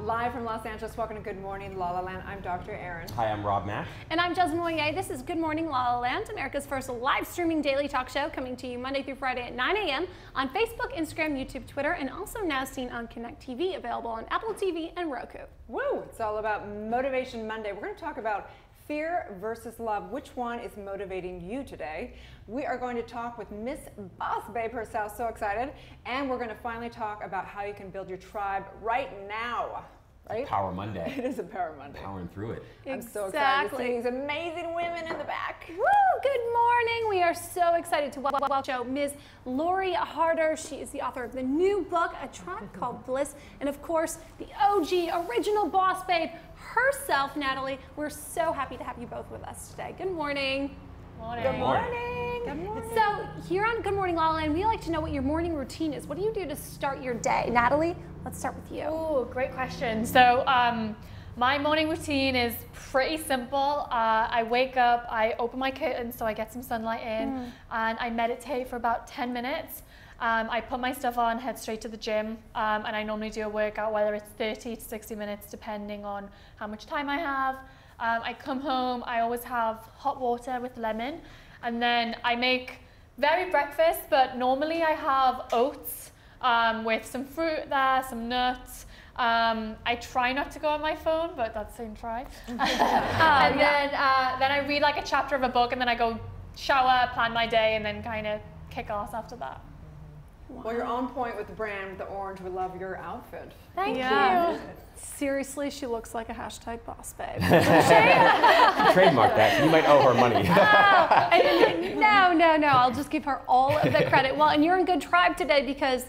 Live from Los Angeles, welcome to Good Morning LaLa Land. I'm Dr. Erin. Hi, I'm Rob Mack. And I'm Jasmine Moyer. This is Good Morning LaLa Land, America's first live streaming daily talk show, coming to you Monday through Friday at 9 a.m. on Facebook, Instagram, YouTube, Twitter, and also now seen on Connect TV, available on Apple TV and Roku. Woo! It's all about Motivation Monday. We're going to talk about fear versus love. Which one is motivating you today? We are going to talk with Miss Boss Babe herself, so excited. And we're going to finally talk about how you can build your tribe right now. Right? Power Monday. It is a Power Monday. Powering through it. I'm so excited to see these amazing women in the back. Woo! Good morning. We are so excited to welcome Ms. Lori Harder. She is the author of the new book, A Track Called Bliss, and of course, the OG original Boss Babe herself, Natalie. We're so happy to have you both with us today. Good morning. Morning. Good morning. Good morning. So here on Good Morning LaLa Land, we like to know what your morning routine is. What do you do to start your day? Natalie, let's start with you. Oh, great question. So my morning routine is pretty simple. I wake up, I open my curtains so I get some sunlight in, and I meditate for about 10 minutes. I put my stuff on, head straight to the gym, and I normally do a workout, whether it's 30 to 60 minutes, depending on how much time I have. I come home, I always have hot water with lemon, and then I make varied breakfast, but normally I have oats with some fruit there, some nuts. I try not to go on my phone, but that's the same try. Then I read like a chapter of a book, and then I go shower, plan my day, and then kind of kick ass after that. Wow. Well, you're on point with the brand, with the orange. We love your outfit. Thank you. Seriously, she looks like a hashtag boss babe. Trademark that. You might owe her money. No. I'll just give her all of the credit. Well, and you're in good tribe today because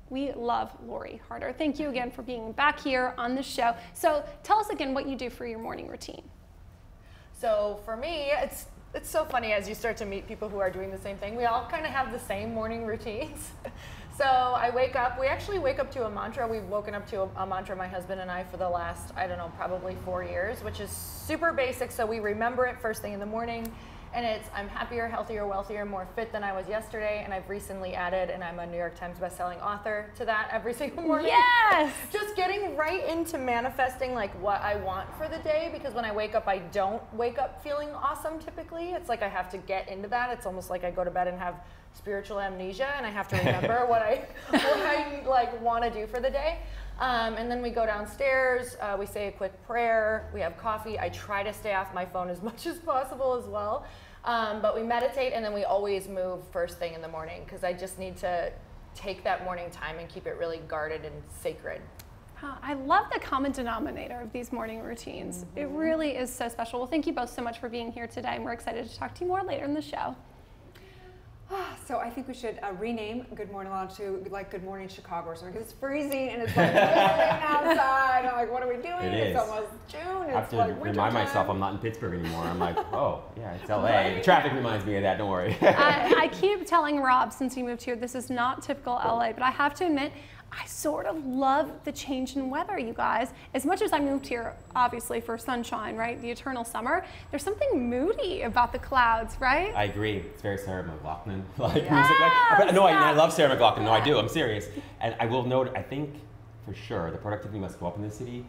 we love Lori Harder. Thank you again for being back here on the show. So tell us again what you do for your morning routine. So for me, it's so funny as you start to meet people who are doing the same thing. We all kind of have the same morning routines. So I wake up, we actually wake up to a mantra. We've woken up to a mantra, my husband and I, for the last, I don't know, probably 4 years, which is super basic. So we remember it first thing in the morning. And it's, I'm happier, healthier, wealthier, more fit than I was yesterday. And I've recently added, and I'm a New York Times bestselling author, to that every single morning. Yes! Just getting right into manifesting like what I want for the day, because when I wake up, I don't wake up feeling awesome typically. It's like I have to get into that. It's almost like I go to bed and have spiritual amnesia, and I have to remember what I like want to do for the day. And then we go downstairs, we say a quick prayer, we have coffee. I try to stay off my phone as much as possible as well. But we meditate, and then we always move first thing in the morning, because I just need to take that morning time and keep it really guarded and sacred. I love the common denominator of these morning routines. It really is so special. Well, thank you both so much for being here today, and we're excited to talk to you more later in the show. So I think we should rename Good Morning LaLa to like Good Morning Chicago or something, because it's freezing and it's like whistling outside. I'm like, what are we doing? It's almost June. I have to remind myself I'm not in Pittsburgh anymore. I'm like, oh, yeah, it's LA. The traffic reminds me of that, don't worry. I keep telling Rob, since he moved here, this is not typical LA, but I have to admit, I sort of love the change in weather, you guys. As much as I moved here, obviously, for sunshine, right? The eternal summer, there's something moody about the clouds, right? I agree. It's very Sarah McLachlan like music. Like, no, I love Sarah McLachlan. No, I do. I'm serious. And I will note, I think for sure, the productivity must go up in this city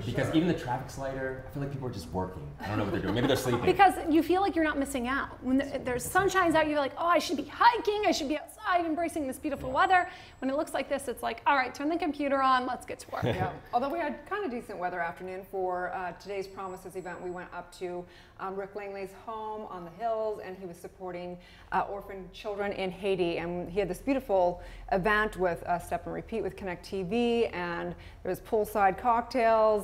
because even the traffic's lighter. I feel like people are just working. I don't know what they're doing. Maybe they're sleeping. Because you feel like you're not missing out. When there's sunshine's out, you're like, oh, I should be hiking. I should be outside embracing this beautiful weather. When it looks like this, it's like, all right, turn the computer on. Let's get to work. Yeah. Although we had kind of decent weather afternoon for today's Promises event. We went up to Rick Langley's home on the hills, and he was supporting orphan children in Haiti. And he had this beautiful event with Step and Repeat with Connect TV, and there was poolside cocktails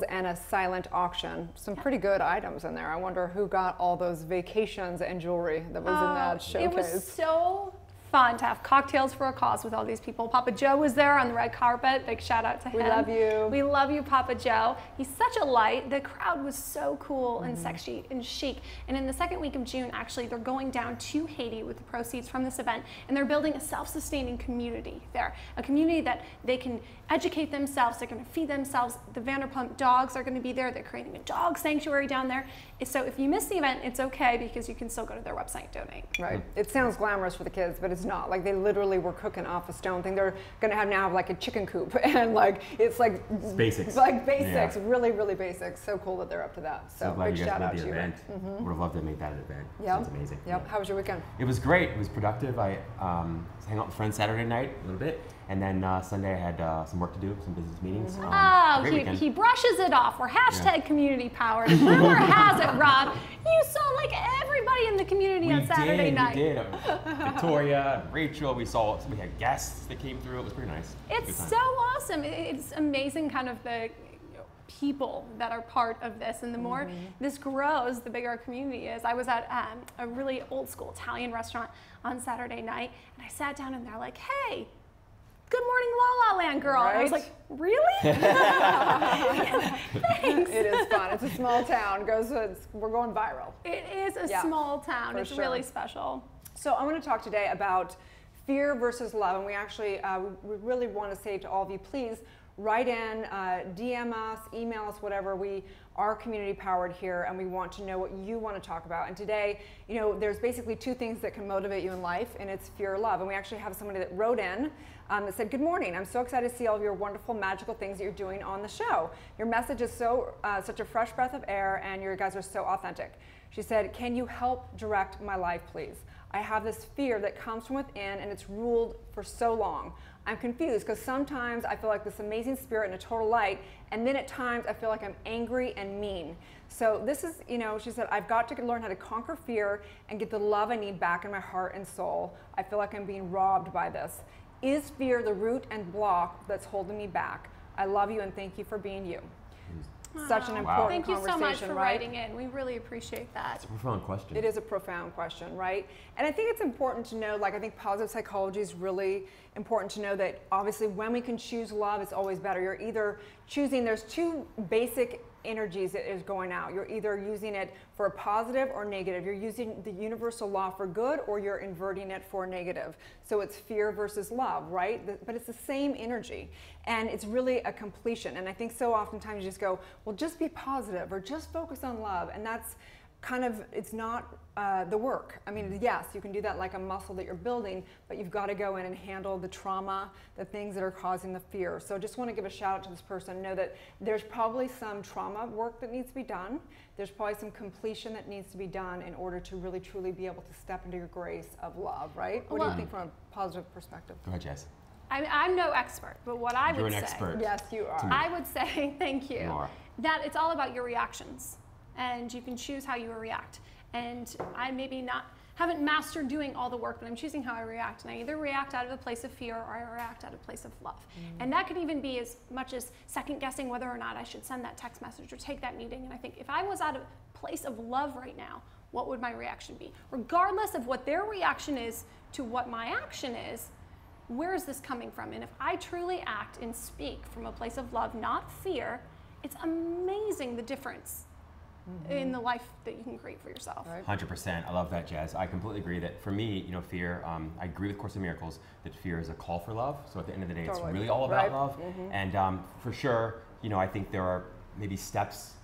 and a silent auction. Some pretty good items in there. I wonder who got all those vacations and jewelry that was in that showcase. It was so fun to have cocktails for a cause with all these people. Papa Joe was there on the red carpet. Big shout out to him. We love you. We love you, Papa Joe. He's such a light. The crowd was so cool and sexy and chic. And in the second week of June, actually, they're going down to Haiti with the proceeds from this event, and they're building a self-sustaining community there. A community that they can educate themselves, they're going to feed themselves. The Vanderpump dogs are going to be there. They're creating a dog sanctuary down there. So if you miss the event, it's okay, because you can still go to their website and donate. Right. It sounds glamorous for the kids, but it's was not. Like they literally were cooking off a stone thing. They're gonna have now like a chicken coop, and like it's like basics. Like basics, really, really basic. So cool that they're up to that. So glad big you guys shout out made to the you. event. Would have loved to make that an event. Yep. Sounds amazing. Yep. How was your weekend? It was great. It was productive. I was hanging out with friends Saturday night a little bit, and then Sunday I had some work to do, some business meetings. He brushes it off. We're hashtag community powered. Rumor has it, Rob, you saw like everybody in the community on Saturday night. We did. Victoria, Rachel, we had guests that came through. It was pretty nice. It's so awesome. It's amazing kind of the people that are part of this, and the more this grows, the bigger our community is. I was at a really old school Italian restaurant on Saturday night, and I sat down and they're like, hey, good morning LaLa Land girl. Right? And I was like, really? Thanks. It is fun. It's a small town. We're going viral. It is a small town. It's really special. So I want to talk today about fear versus love, and we actually we really want to say to all of you, please write in, DM us, email us, whatever. We are community powered here, and we want to know what you want to talk about. And today, you know, there's basically two things that can motivate you in life, and it's fear or love. And we actually have somebody that wrote in that said, good morning. I'm so excited to see all of your wonderful, magical things that you're doing on the show. Your message is such a fresh breath of air, and you guys are so authentic. She said, can you help direct my life, please? I have this fear that comes from within, and it's ruled for so long. I'm confused because sometimes I feel like this amazing spirit and a total light, and then at times I feel like I'm angry and mean. So this is, you know, she said, I've got to learn how to conquer fear and get the love I need back in my heart and soul. I feel like I'm being robbed by this. Is fear the root and block that's holding me back? I love you and thank you for being you. Such an important Thank you so much for right? writing in. We really appreciate that. It's a profound question. It is a profound question, right? And I think it's important to know, like I think positive psychology is really important to know that obviously when we can choose love, it's always better. You're either choosing, there's two basic energies that is going out. You're either using it for a positive or negative. You're using the universal law for good, or you're inverting it for negative. So it's fear versus love, right? But it's the same energy, and it's really a completion. And I think so oftentimes you just go, well, just be positive or just focus on love, and that's kind of, it's not the work. I mean, yes, you can do that like a muscle that you're building, but you've got to go in and handle the trauma, the things that are causing the fear. So I just want to give a shout out to this person, know that there's probably some trauma work that needs to be done. There's probably some completion that needs to be done in order to really truly be able to step into your grace of love, right? What do you think from a positive perspective? Go ahead, Jess. I'm no expert, but what I would say. You're an expert. Yes, you are. I would say, thank you, You are. that it's all about your reactions, and you can choose how you react. And I maybe haven't mastered doing all the work, but I'm choosing how I react. And I either react out of a place of fear or I react out of a place of love. And that could even be as much as second guessing whether or not I should send that text message or take that meeting. And I think if I was out of a place of love right now, what would my reaction be? Regardless of what their reaction is to what my action is, where is this coming from? And if I truly act and speak from a place of love, not fear, it's amazing the difference in the life that you can create for yourself. 100%. I love that, Jazz. I completely agree that for me, you know, fear, I agree with Course in Miracles that fear is a call for love. So at the end of the day, it's really all about love. And for sure, you know, I think there are maybe steps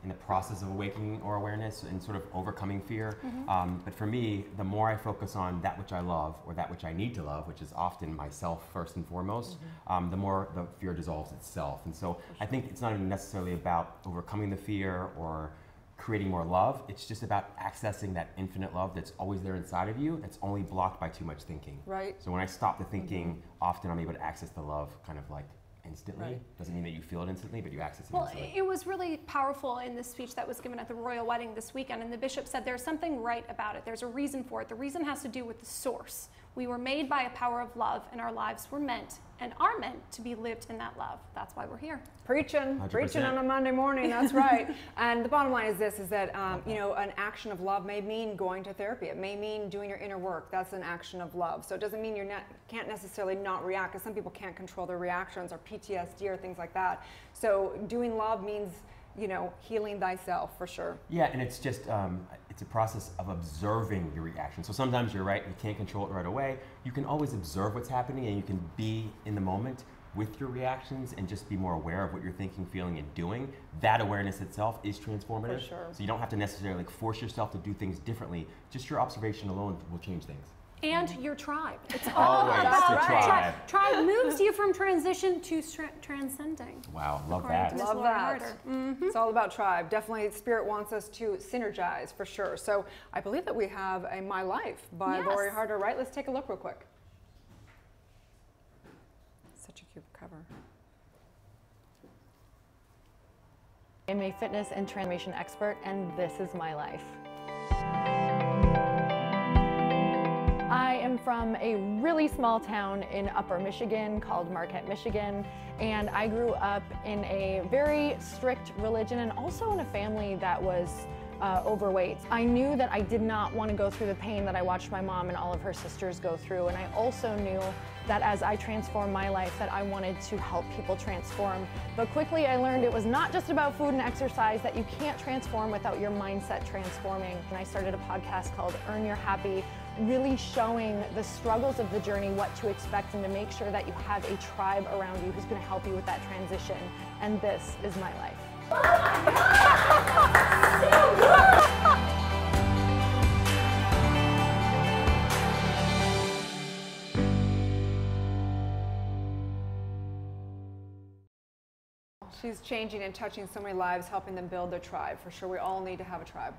in the process of awakening or awareness and sort of overcoming fear. But for me, the more I focus on that which I love or that which I need to love, which is often myself first and foremost, the more the fear dissolves itself. And so I think it's not even necessarily about overcoming the fear or creating more love. It's just about accessing that infinite love that's always there inside of you, that's only blocked by too much thinking. Right. So when I stop the thinking, often I'm able to access the love kind of like instantly. Doesn't mean that you feel it instantly, but you access it instantly. It was really powerful in the speech that was given at the royal wedding this weekend, and the bishop said there's something right about it. There's a reason for it. The reason has to do with the source. We were made by a power of love, and our lives were meant and are meant to be lived in that love. That's why we're here. Preaching, 100%. preaching on a Monday morning, that's right. And the bottom line is this, is that, you know, an action of love may mean going to therapy. It may mean doing your inner work. That's an action of love. So it doesn't mean you can't necessarily not react, because some people can't control their reactions or PTSD or things like that. So doing love means, you know, healing thyself for sure. Yeah, and it's just, it's a process of observing your reaction. So sometimes you're right, you can't control it right away. You can always observe what's happening, and you can be in the moment with your reactions and just be more aware of what you're thinking, feeling, and doing. That awareness itself is transformative. For sure. So you don't have to necessarily like force yourself to do things differently. Just your observation alone will change things. And your tribe. It's all Always about the tribe. Tribe moves you from transition to transcending. Wow, love According that. to Miss Love Lori that. Harder. It's all about tribe. Definitely, Spirit wants us to synergize for sure. So I believe that we have a My Life by Yes. Lori Harder, right? Let's take a look real quick. Such a cute cover. I'm a fitness and transformation expert, and this is my life. I am from a really small town in Upper Michigan called Marquette, Michigan, and I grew up in a very strict religion and also in a family that was overweight. I knew that I did not want to go through the pain that I watched my mom and all of her sisters go through, and I also knew that as I transformed my life that I wanted to help people transform. But quickly I learned it was not just about food and exercise, that you can't transform without your mindset transforming. And I started a podcast called Earn Your Happy, really showing the struggles of the journey, what to expect, and to make sure that you have a tribe around you who's going to help you with that transition. And this is my life. She's changing and touching so many lives, helping them build their tribe. For sure, we all need to have a tribe.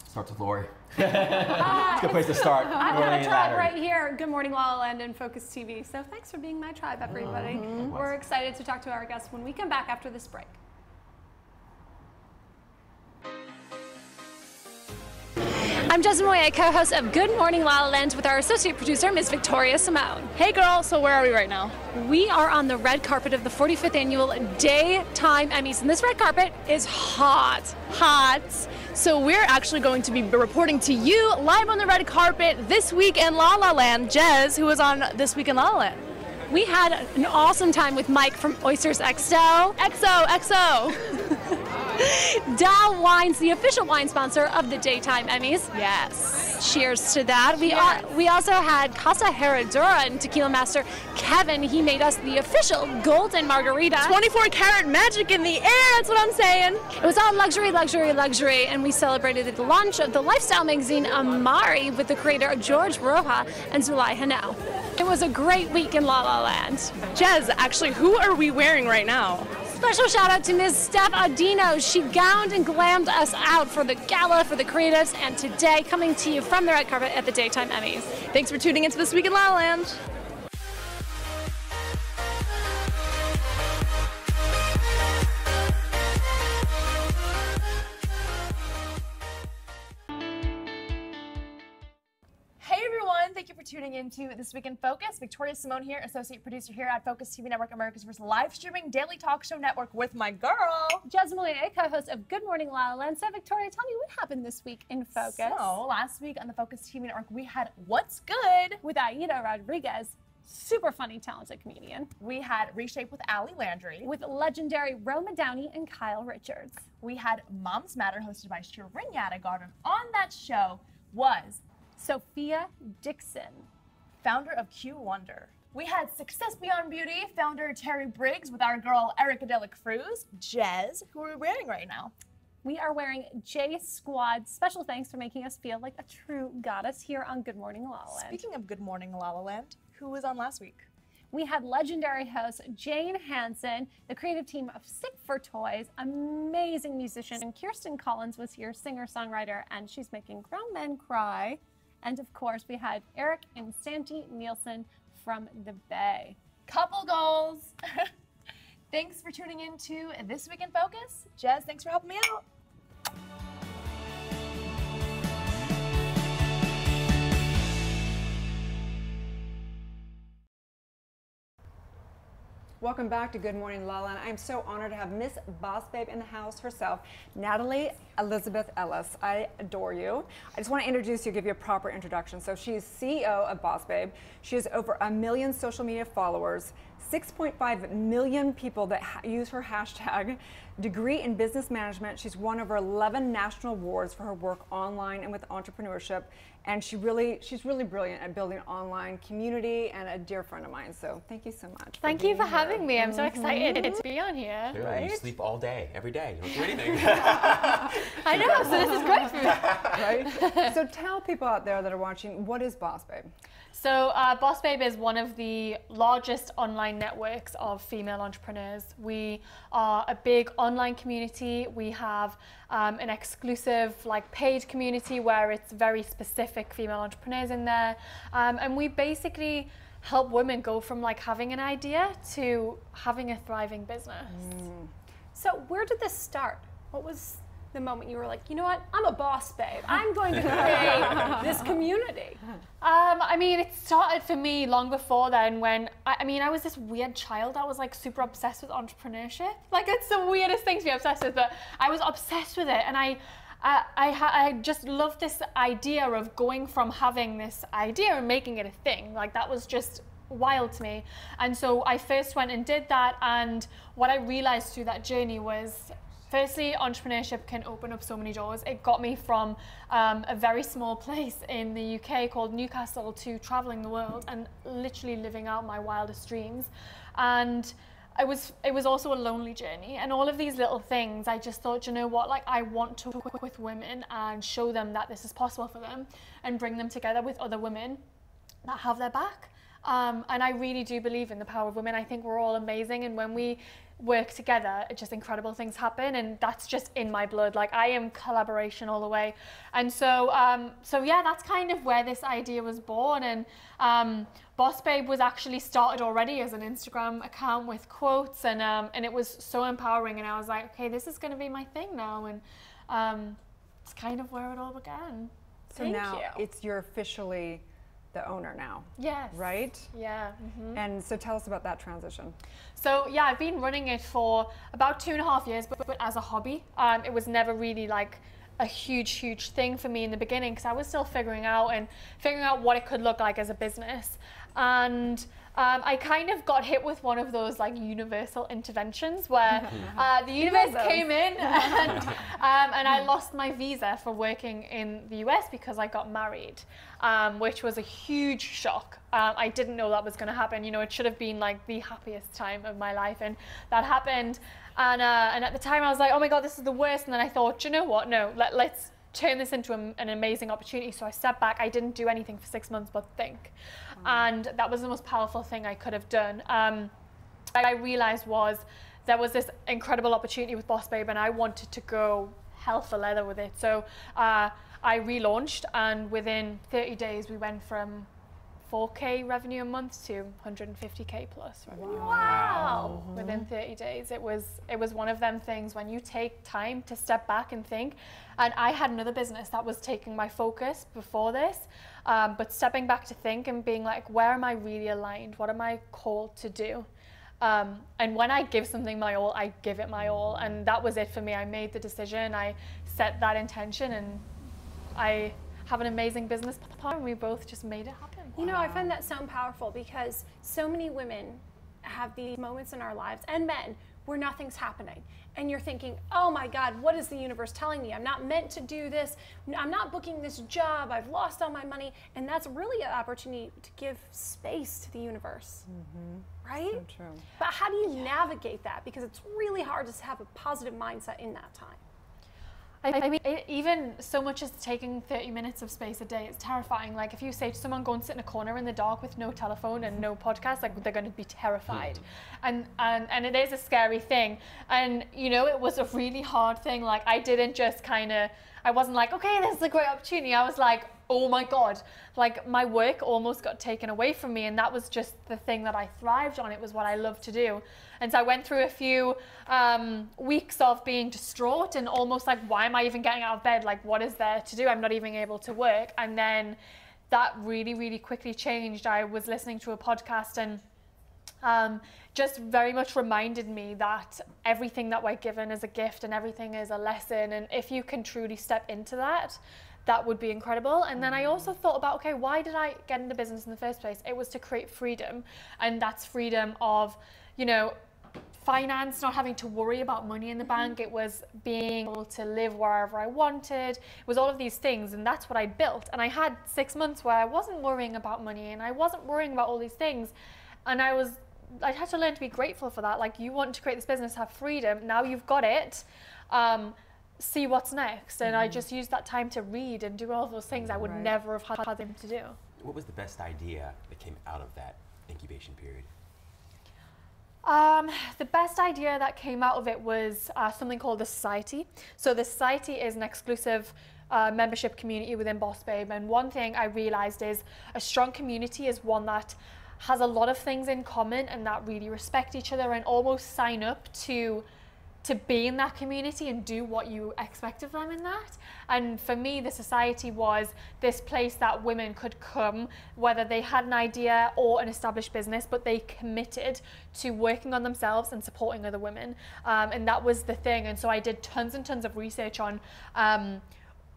Starts with Lori. It's a good place to start. I've Lori got a and tribe Natalie. right here. Good Morning LaLa Land and Focus TV. So thanks for being my tribe, everybody. We're excited to talk to our guests when we come back after this break. I'm Jasmine Moye, co-host of Good Morning LaLa Land with our associate producer, Ms. Victoria Simone. Hey girl, so where are we right now? We are on the red carpet of the 45th annual Daytime Emmys, and this red carpet is hot. Hot. So we're actually going to be reporting to you live on the red carpet this week in La La Land. Jez, who was on This Week in La La Land. We had an awesome time with Mike from Oysters XO. XO. Dow Wines, the official wine sponsor of the Daytime Emmys. Yes. Cheers to that. We also had Casa Herradura and Tequila Master Kevin. He made us the official golden margarita. 24 karat magic in the air, that's what I'm saying. It was all luxury, luxury, luxury, and we celebrated the launch of the lifestyle magazine Amari with the creator George Roja and Zulay Hanel. It was a great week in La La Land. Jez, actually, who are we wearing right now? Special shout out to Ms. Steph Adino. She gowned and glammed us out for the gala for the creatives, and today coming to you from the red carpet at the Daytime Emmys. Thanks for tuning into This Week in La La Land. Thank you for tuning into This Week in Focus. Victoria Simone here, associate producer here at Focus TV Network, America's first live streaming daily talk show network with my girl, Jasmine Moye, co-host of Good Morning LaLa Land. So Victoria, tell me what happened this week in Focus. So last week on the Focus TV Network, we had What's Good with Aida Rodriguez, super funny, talented comedian. We had Reshape with Allie Landry. With legendary Roma Downey and Kyle Richards. We had Moms Matter, hosted by Shirin Yadigar. On that show was Sophia Dixon, founder of Q Wonder. We had Success Beyond Beauty, founder Terry Briggs, with our girl Erica Dela Cruz. Jez, who are we wearing right now? We are wearing J Squad. Special thanks for making us feel like a true goddess here on Good Morning LaLa Land. Speaking of Good Morning LaLa Land, who was on last week? We had legendary host Jane Hansen, the creative team of Sick for Toys, amazing musician, and Kirsten Collins was here, singer-songwriter, and she's making grown men cry. And of course, we had Eric and Santi Nielsen from the Bay. Couple goals. Thanks for tuning in to This Week in Focus. Jez, thanks for helping me out. Welcome back to Good Morning LaLa Land. I'm so honored to have Miss Boss Babe in the house herself, Natalie Elizabeth Ellis. I adore you. I just want to introduce you, give you a proper introduction. So she's CEO of Boss Babe. She has over 1 million social media followers, 6.5 million people that use her hashtag. Degree in business management. She's won over 11 national awards for her work online and with entrepreneurship. And she's really brilliant at building an online community, and a dear friend of mine. So thank you so much. Thank you for having me. I'm so excited to be on here. Dude, Right? You sleep all day, every day. You don't do anything. I know, so this is great for me. Right? So tell people out there that are watching, what is BOSSBABE? So BOSSBABE is one of the largest online networks of female entrepreneurs. We are a big online community. We have an exclusive paid community where it's very specific female entrepreneurs in there. And we basically help women go from having an idea to having a thriving business. So where did this start? What was the moment you were like, you know what, I'm a boss babe. I'm going to create this community? I mean, it started for me long before then when, I was this weird child. I was super obsessed with entrepreneurship. It's the weirdest thing to be obsessed with, but I was obsessed with it. And I just loved this idea of going from having this idea and making it a thing. That was just wild to me. And so I first went and did that. And what I realized through that journey was, firstly, entrepreneurship can open up so many doors. It got me from a very small place in the UK called Newcastle to traveling the world and literally living out my wildest dreams. And it was also a lonely journey. And all of these little things, I just thought, you know what, I want to work with women and show them that this is possible for them and bring them together with other women that have their back. And I really do believe in the power of women. I think we're all amazing, and when we work together, just incredible things happen, and that's just in my blood. I am collaboration all the way. And so yeah, that's kind of where this idea was born. And BOSSBABE was actually started already as an Instagram account with quotes, and it was so empowering, and I was like, okay, this is going to be my thing now. And it's kind of where it all began. So now you're officially the owner now. Yes. Right? Yeah. And so tell us about that transition. So yeah, I've been running it for about 2.5 years, but as a hobby. It was never really a huge thing for me in the beginning, because I was still figuring out what it could look like as a business. And I kind of got hit with one of those universal interventions where the universe came in and I lost my visa for working in the US because I got married, which was a huge shock. I didn't know that was going to happen. It should have been the happiest time of my life, and that happened. And at the time I was like, oh my God, this is the worst. And then I thought, you know what? No, let's turn this into an amazing opportunity. So I stepped back. I didn't do anything for 6 months but think. And that was the most powerful thing I could have done. What I realized was there was this incredible opportunity with BOSSBABE, and I wanted to go hell for leather with it. So I relaunched, and within 30 days we went from 4K revenue a month to 150K plus revenue. Wow. Within 30 days. It was one of them things when you take time to step back and think. And I had another business that was taking my focus before this, but stepping back to think and being like, where am I really aligned? What am I called to do? And when I give something my all, I give it my all. And that was it for me. I made the decision, I set that intention, and I have an amazing business partner, and we both just made it happen. You know, I find that so powerful, because so many women have these moments in our lives, and men, where nothing's happening. And you're thinking, oh my God, what is the universe telling me? I'm not meant to do this. I'm not booking this job. I've lost all my money. And that's really an opportunity to give space to the universe, right? So true. But how do you navigate that? Because it's really hard to have a positive mindset in that time. I mean, even so much as taking 30 minutes of space a day, it's terrifying. If you say to someone, go and sit in a corner in the dark with no telephone and no podcast, they're going to be terrified. And it is a scary thing. And, it was a really hard thing. I didn't just I wasn't like, okay, this is a great opportunity. I was like, oh my God, my work almost got taken away from me, and that was just the thing that I thrived on. It was what I loved to do. And so I went through a few weeks of being distraught and almost why am I even getting out of bed? What is there to do? I'm not even able to work. And then that really, really quickly changed. I was listening to a podcast, and just very much reminded me that everything that we're given is a gift and everything is a lesson. And if you can truly step into that, that would be incredible. And then I also thought about, okay, why did I get into business in the first place? It was to create freedom, and that's freedom of, you know, finance, not having to worry about money in the bank. It was being able to live wherever I wanted. It was all of these things, and that's what I built. And I had 6 months where I wasn't worrying about money, and I wasn't worrying about all these things, and I had to learn to be grateful for that. Like, you want to create this business, have freedom, now you've got it, see what's next. And I just used that time to read and do all those things I would never have had them to do. What was the best idea that came out of that incubation period? The best idea that came out of it was something called the Society. So the Society is an exclusive membership community within BOSSBABE, and one thing I realized is a strong community is one that has a lot of things in common and that really respect each other and almost sign up to be in that community and do what you expect of them in that. And for me, the Society was this place that women could come, whether they had an idea or an established business, but they committed to working on themselves and supporting other women. And that was the thing. And so I did tons and tons of research on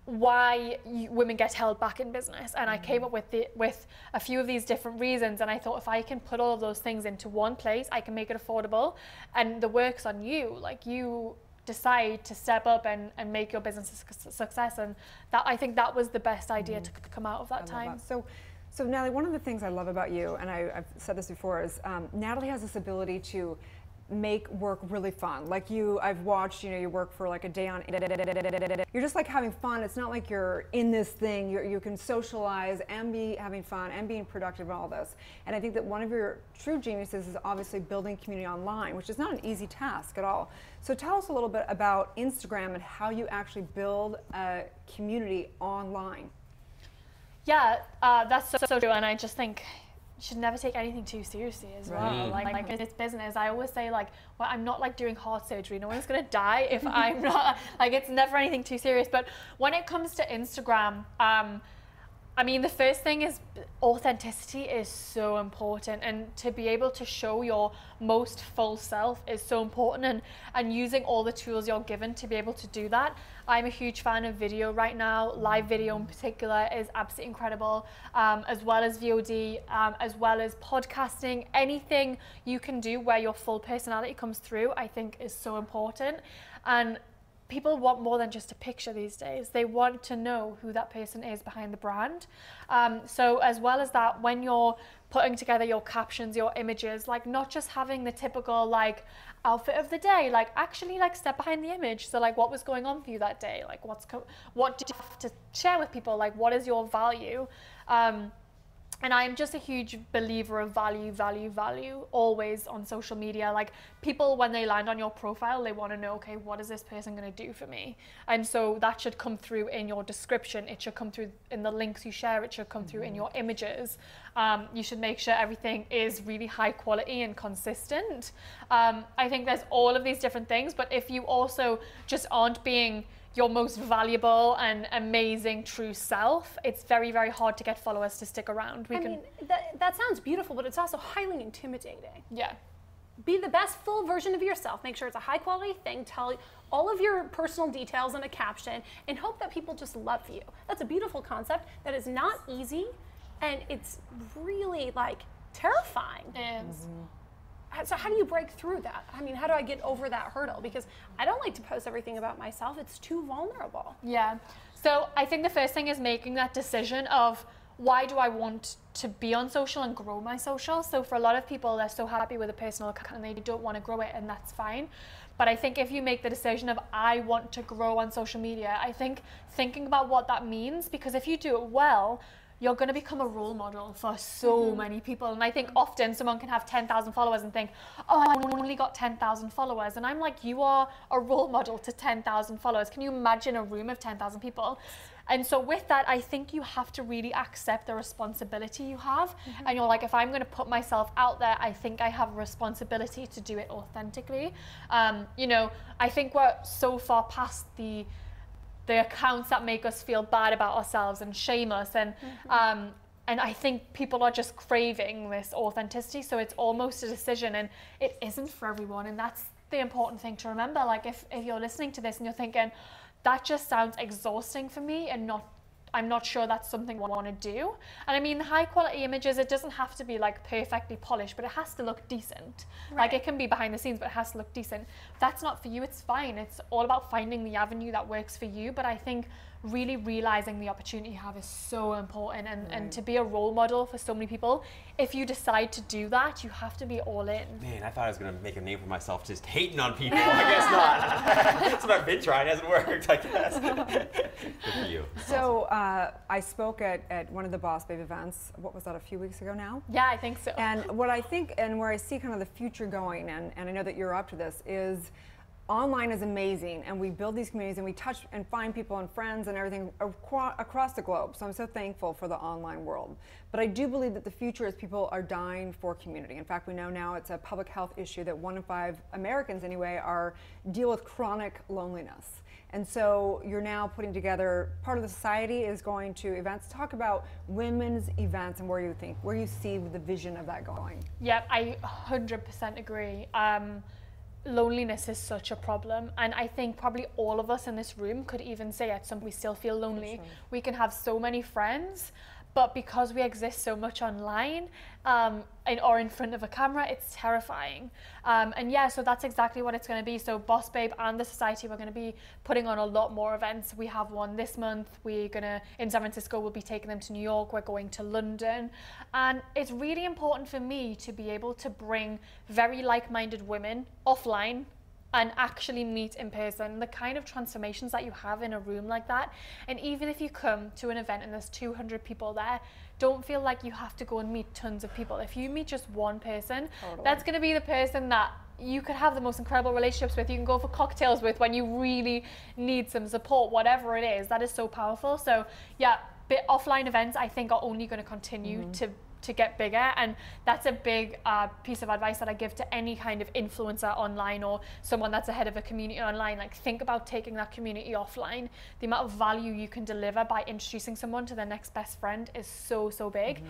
why women get held back in business, and I came up with a few of these different reasons, and I thought, if I can put all of those things into one place, I can make it affordable, and the work's on you. Like, you decide to step up and make your business a success, and that, I think that was the best idea to come out of that time. So Natalie, one of the things I love about you, and I've said this before, is Natalie has this ability to make work really fun. Like, I've watched, you know, you work for like a day on, you're just like having fun. It's not like you're in this thing. You can socialize and be having fun and being productive and all this. And I think that one of your true geniuses is obviously building community online, which is not an easy task at all. So tell us a little bit about Instagram and how you actually build a community online. Yeah, that's so true, and I just think you should never take anything too seriously as well. Like in this business, I always say, like, well, I'm not like doing heart surgery. No one's gonna die if I'm not, like, it's never anything too serious. But when it comes to Instagram, I mean, the first thing is authenticity is so important, and to be able to show your most full self is so important, and using all the tools you're given to be able to do that. I'm a huge fan of video right now. Live video in particular is absolutely incredible, as well as VOD, as well as podcasting. Anything you can do where your full personality comes through, I think, is so important. And people want more than just a picture these days. They want to know who that person is behind the brand. So as well as that, when you're putting together your captions, your images, like, not just having the typical like outfit of the day, like, actually like step behind the image. So like, what was going on for you that day? Like, what did you have to share with people? Like, what is your value? And I'm just a huge believer of value, always on social media. Like, people, when they land on your profile, they want to know, okay, what is this person going to do for me? And so that should come through in your description. It should come through in the links you share. It should come through in your images. You should make sure everything is really high quality and consistent. I think there's all of these different things, but if you also just aren't being your most valuable and amazing true self, it's very, very hard to get followers to stick around. I mean, that sounds beautiful, but it's also highly intimidating. Yeah. Be the best full version of yourself. Make sure it's a high quality thing. Tell all of your personal details in a caption and hope that people just love you. That's a beautiful concept that is not easy, and it's really like terrifying. It is. So how do you break through that? I mean, how do I get over that hurdle? Because I don't like to post everything about myself. It's too vulnerable. Yeah. So I think the first thing is making that decision of, why do I want to be on social and grow my social? So for a lot of people, they're so happy with a personal account and they don't want to grow it, and that's fine. But I think if you make the decision of, I want to grow on social media, I think thinking about what that means, because if you do it well, you're going to become a role model for so many people. And I think often someone can have 10,000 followers and think, oh, I only got 10,000 followers. And I'm like, you are a role model to 10,000 followers. Can you imagine a room of 10,000 people? And so with that, I think you have to really accept the responsibility you have. And you're like, if I'm going to put myself out there, I think I have a responsibility to do it authentically. You know, I think we're so far past the accounts that make us feel bad about ourselves and shame us, and I think people are just craving this authenticity, so it's almost a decision, and it isn't for everyone, and that's the important thing to remember. Like, if you're listening to this and you're thinking, that just sounds exhausting for me and not I'm not sure that's something I want to do. And I mean, the high quality images, it doesn't have to be like perfectly polished, but it has to look decent. Right. Like it can be behind the scenes, but it has to look decent. If that's not for you, it's fine. It's all about finding the avenue that works for you. But I think really realizing the opportunity you have is so important, and to be a role model for so many people. If you decide to do that, you have to be all in. Man, I thought I was going to make a name for myself just hating on people. I guess not. It's not been tried, it hasn't worked, I guess. Good for you. So I spoke at one of the BOSSBABE events. What was that, a few weeks ago now? Yeah, I think so. And what I think, and where I see kind of the future going, and I know that you're up to this, is online is amazing, and we build these communities and we touch and find people and friends and everything across the globe. So I'm so thankful for the online world. But I do believe that the future is people are dying for community. In fact, we know now it's a public health issue that 1 in 5 Americans anyway deal with chronic loneliness. And so you're now putting together, part of the society is going to events. Talk about women's events and where you see the vision of that going. Yeah, I 100% agree. Loneliness is such a problem, and I think probably all of us in this room could even say at some point we still feel lonely. Sure. We can have so many friends, but because we exist so much online or in front of a camera, it's terrifying. And yeah, so that's exactly what it's going to be. So BOSSBABE and the Society, we're going to be putting on a lot more events. We have one this month. We're going to, in San Francisco, we'll be taking them to New York. We're going to London. And it's really important for me to be able to bring very like-minded women offline and actually meet in person. The kind of transformations that you have in a room like that. And even if you come to an event and there's 200 people there, don't feel like you have to go and meet tons of people. If you meet just one person, that's going to be the person that you could have the most incredible relationships with. You can go for cocktails with when you really need some support, whatever it is. That is so powerful. So yeah, offline events I think are only going to continue to get bigger, and that's a big piece of advice that I give to any kind of influencer online or someone that's ahead of a community online. Like, think about taking that community offline. The amount of value you can deliver by introducing someone to their next best friend is so big.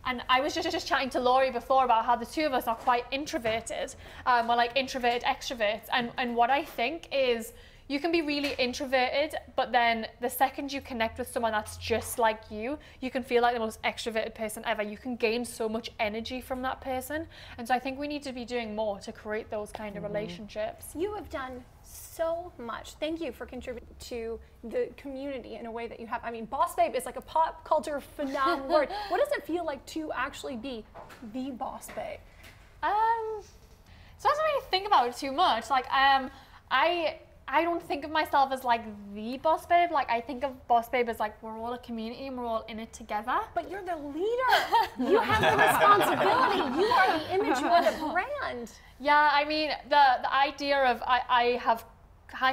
And I was just chatting to Laurie before about how the two of us are quite introverted. We're like introverted extroverts, and what I think is you can be really introverted, but then the second you connect with someone that's just like you can feel like the most extroverted person ever. You can gain so much energy from that person. And so I think we need to be doing more to create those kind of relationships. You have done so much. Thank you for contributing to the community in a way that you have. I mean, BOSSBABE is like a pop culture phenomenal word. What does it feel like to actually be the BOSSBABE? So I don't really think about it too much. Like, I don't think of myself as like the BOSSBABE. Like, I think of BOSSBABE as like we're all a community and we're all in it together. But you're the leader. You have the responsibility. You are the image. You are the brand. Yeah, I mean the idea of I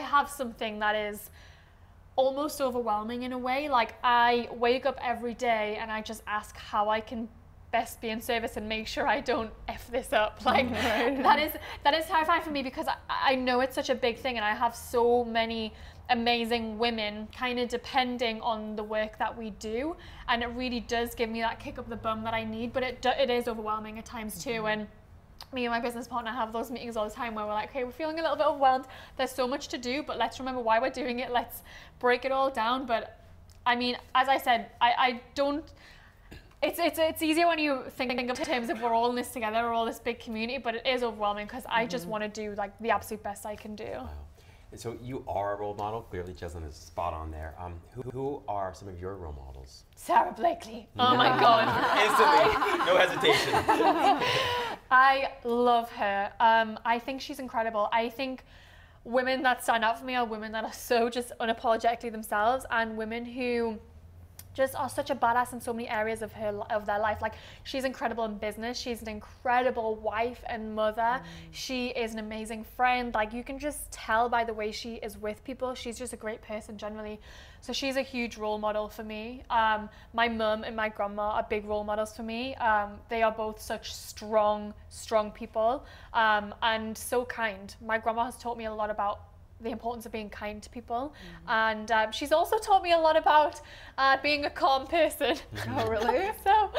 have something that is almost overwhelming in a way. Like, I wake up every day and I just ask how I can best be in service and make sure I don't F this up. Like, that is terrifying for me, because I know it's such a big thing, and I have so many amazing women kind of depending on the work that we do, and it really does give me that kick up the bum that I need, but it is overwhelming at times too. And me and my business partner have those meetings all the time where we're like, okay, we're feeling a little bit overwhelmed, there's so much to do, but let's remember why we're doing it, let's break it all down. But I mean, as I said, I don't. It's easier when you think in terms of we're all in this together, we're all this big community, but it is overwhelming because I just want to do like the absolute best I can do. Wow. And so you are a role model. Clearly, Jesslyn is spot on there. Who are some of your role models? Sarah Blakely. Oh my God. Instantly, no hesitation. I love her. I think she's incredible. I think women that stand out for me are women that are so just unapologetically themselves, and women who just are such a badass in so many areas of their life. Like, she's incredible in business. She's an incredible wife and mother. She is an amazing friend. Like, you can just tell by the way she is with people. She's just a great person generally. So she's a huge role model for me. My mum and my grandma are big role models for me. They are both such strong people, and so kind. My grandma has taught me a lot about the importance of being kind to people. And she's also taught me a lot about being a calm person. Oh, really? So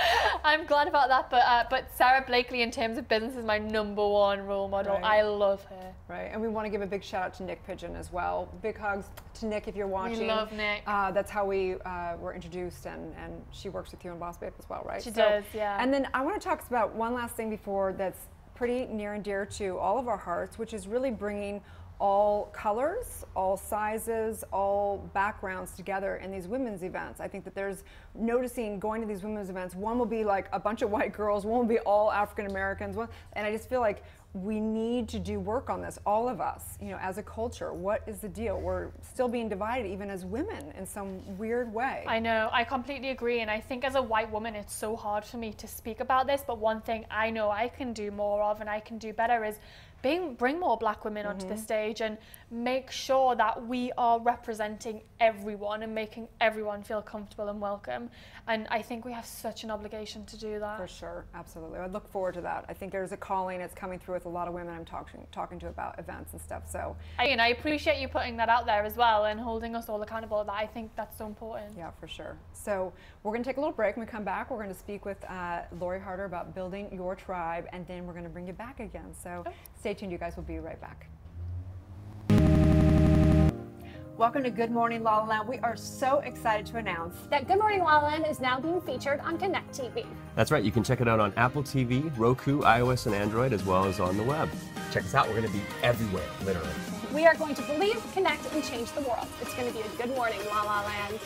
I'm glad about that. But Sarah Blakely, in terms of business, is my #1 role model. Right. I love her. Right, and we want to give a big shout out to Nick Pigeon as well. Big hugs to Nick if you're watching. We love Nick. That's how we were introduced, and she works with you in BOSSBABE as well, right? She does, yeah. And then I want to talk about one last thing before that's pretty near and dear to all of our hearts, which is really bringing all colors, all sizes, all backgrounds together in these women's events. I think that there's noticing going to these women's events, one will be like a bunch of white girls, one will be all African Americans, and I just feel like we need to do work on this, all of us, you know, as a culture. What is the deal? We're still being divided even as women in some weird way. I know, I completely agree, and I think as a white woman it's so hard for me to speak about this, but one thing I know I can do more of and I can do better is bring more black women onto the stage and make sure that we are representing everyone and making everyone feel comfortable and welcome. And I think we have such an obligation to do that. For sure, absolutely. I look forward to that. I think there's a calling that's coming through with a lot of women I'm talking to about events and stuff. So, and I appreciate you putting that out there as well and holding us all accountable. That I think that's so important. Yeah, for sure. So we're going to take a little break. When we come back, we're going to speak with Lori Harder about building your tribe, and then we're going to bring you back again. So stay tuned, you guys. We'll be right back. Welcome to Good Morning LaLa Land. We are so excited to announce that Good Morning LaLa Land is now being featured on Connect TV. That's right. You can check it out on Apple TV, Roku, iOS, and Android, as well as on the web. Check us out. We're going to be everywhere, literally. We are going to believe, connect, and change the world. It's going to be a Good Morning LaLa Land.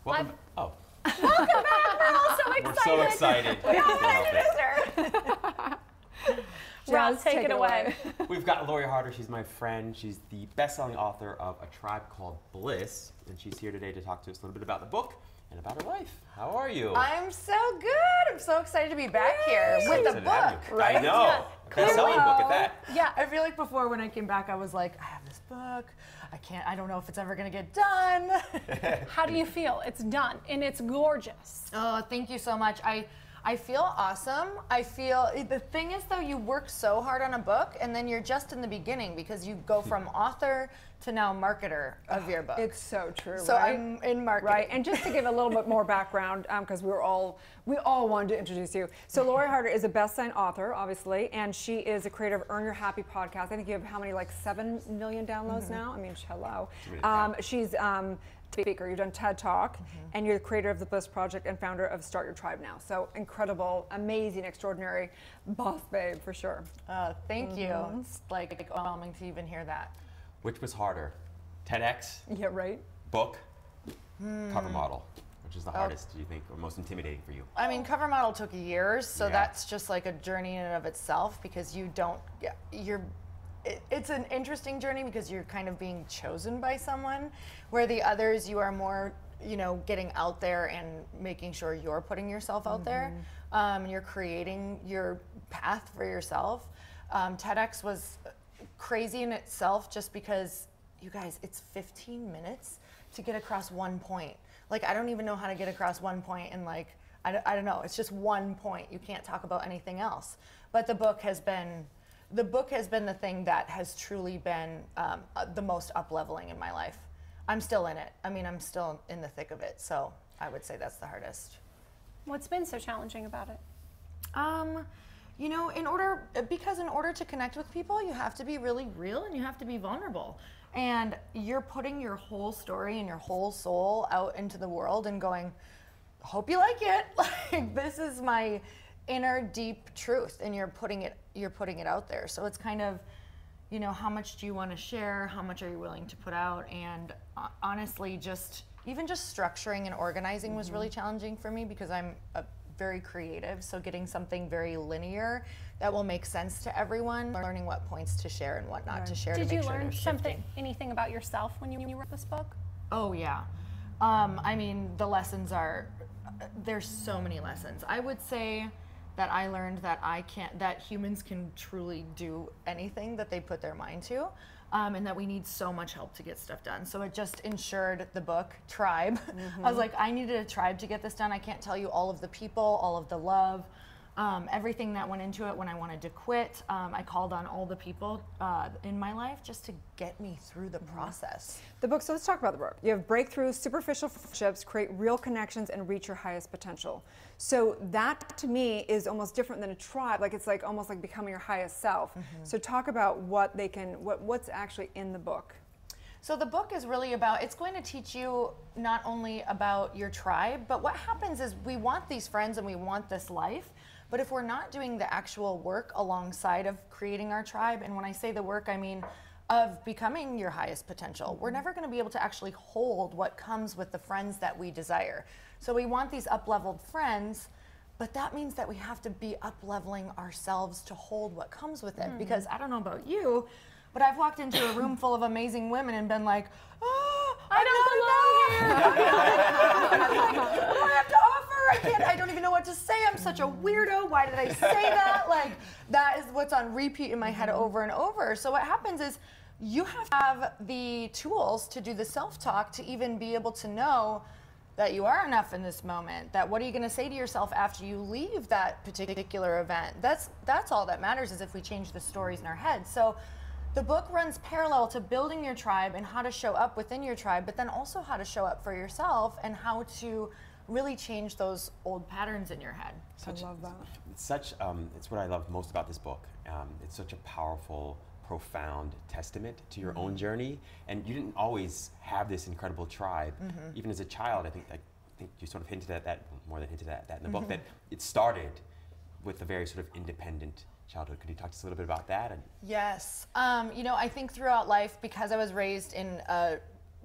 Welcome. Oh. Welcome back. We're all so excited. We're so excited. We all Roz, take it away. We've got Lori Harder. She's my friend. She's the best-selling author of A Tribe Called Bliss, and she's here today to talk to us a little bit about the book and about her life. How are you? I'm so good. I'm so excited to be back here So with the excited to have book. you. Right? I know. Yeah. Best-selling book at that. Yeah, I feel like before when I came back, I was like, I have this book. I don't know if it's ever gonna get done. How do you feel? It's done and it's gorgeous. Oh, thank you so much. I feel awesome. I feel, the thing is though, you work so hard on a book and then you're just in the beginning because you go from author to now marketer of your book. It's so true, so right? I'm in marketing. Right, and just to give a little bit more background, because we all wanted to introduce you. So Lori Harder is a best-selling author, obviously, and she is a creator of Earn Your Happy podcast. I think you have how many, like 7 million downloads now? I mean, hello. She's speaker, you've done TED Talk, and you're the creator of the Bliss Project and founder of Start Your Tribe Now. So incredible, amazing, extraordinary boss babe for sure. Thank you. It's like overwhelming to even hear that. Which was harder? TEDx? Yeah, right. Book? Cover model? Which is the hardest, do you think, or most intimidating for you? I mean, cover model took years, so that's just like a journey in and of itself because you don't, it's an interesting journey because you're kind of being chosen by someone, where the others you are more, getting out there and making sure you're putting yourself out there. You're creating your path for yourself. TEDx was crazy in itself just because, you guys, it's 15 minutes to get across one point. Like, I don't even know how to get across one point and like, I don't know, it's just one point. You can't talk about anything else. But the book has been the thing that has truly been the most up-leveling in my life. I'm still in it. I mean, I'm still in the thick of it. So I would say that's the hardest. What's been so challenging about it? You know, because in order to connect with people, you have to be really real and you have to be vulnerable. And you're putting your whole story and your whole soul out into the world and going, hope you like it. Like, this is my inner deep truth, and you're putting it out there. So it's kind of, you know, how much do you want to share? How much are you willing to put out? And honestly, even just structuring and organizing was really challenging for me because I'm very creative. So getting something very linear that will make sense to everyone, learning what points to share and what not to share. Did you learn anything about yourself when you wrote this book? Oh yeah. I mean, there's so many lessons. I would say that I learned that humans can truly do anything that they put their mind to, and that we need so much help to get stuff done. So it just ensured the book, Tribe. I was like, I needed a tribe to get this done. I can't tell you all of the people, all of the love, everything that went into it when I wanted to quit. I called on all the people in my life just to get me through the process. The book, so let's talk about the book. You have breakthroughs, superficial friendships, create real connections, and reach your highest potential. So that to me is almost different than a tribe. Like, it's like almost like becoming your highest self. So talk about what's actually in the book. So the book is really about, it's going to teach you not only about your tribe, but what happens is we want these friends and we want this life. But if we're not doing the actual work alongside of creating our tribe, and when I say the work, I mean of becoming your highest potential, we're never going to be able to actually hold what comes with the friends that we desire. So we want these up-leveled friends, but that means that we have to be up-leveling ourselves to hold what comes with it. Because I don't know about you, but I've walked into a room full of amazing women and been like, oh, I don't belong here. What do I have to offer? I don't even know what to say. I'm such a weirdo. Why did I say that? Like, that is what's on repeat in my head over and over. So what happens is you have to have the tools to do the self-talk to even be able to know that you are enough in this moment, that what are you going to say to yourself after you leave that particular event. That's all that matters, is if we change the stories in our head. So the book runs parallel to building your tribe and how to show up within your tribe, but then also how to show up for yourself and how to really change those old patterns in your head. I love that. It's what I love most about this book. It's such a powerful, profound testament to your own journey. And you didn't always have this incredible tribe. Even as a child, I think you sort of hinted at that, more than hinted at that in the book, that it started with a very sort of independent childhood. Could you talk to us a little bit about that? Yes. You know, I think throughout life, because I was raised in a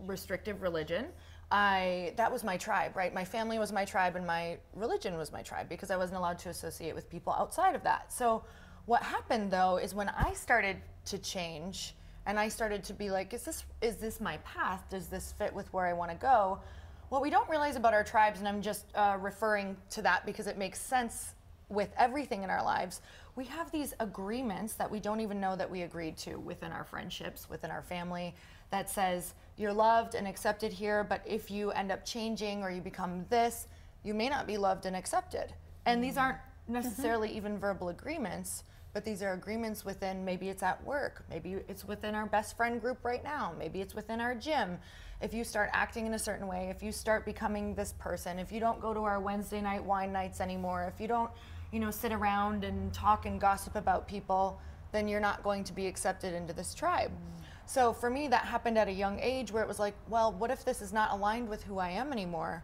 restrictive religion, that was my tribe, right? My family was my tribe and my religion was my tribe because I wasn't allowed to associate with people outside of that. So what happened though is when I started to change and I started to be like, is this my path? Does this fit with where I want to go? What we don't realize about our tribes, and I'm just referring to that because it makes sense with everything in our lives, we have these agreements that we don't even know that we agreed to within our friendships, within our family, that says you're loved and accepted here, but if you end up changing or you become this, you may not be loved and accepted. And these aren't necessarily even verbal agreements, but these are agreements within, maybe it's at work, maybe it's within our best friend group right now, maybe it's within our gym. If you start acting in a certain way, if you start becoming this person, if you don't go to our Wednesday night wine nights anymore, if you don't, you know, sit around and talk and gossip about people, then you're not going to be accepted into this tribe. So for me, that happened at a young age where it was like, well, what if this is not aligned with who I am anymore?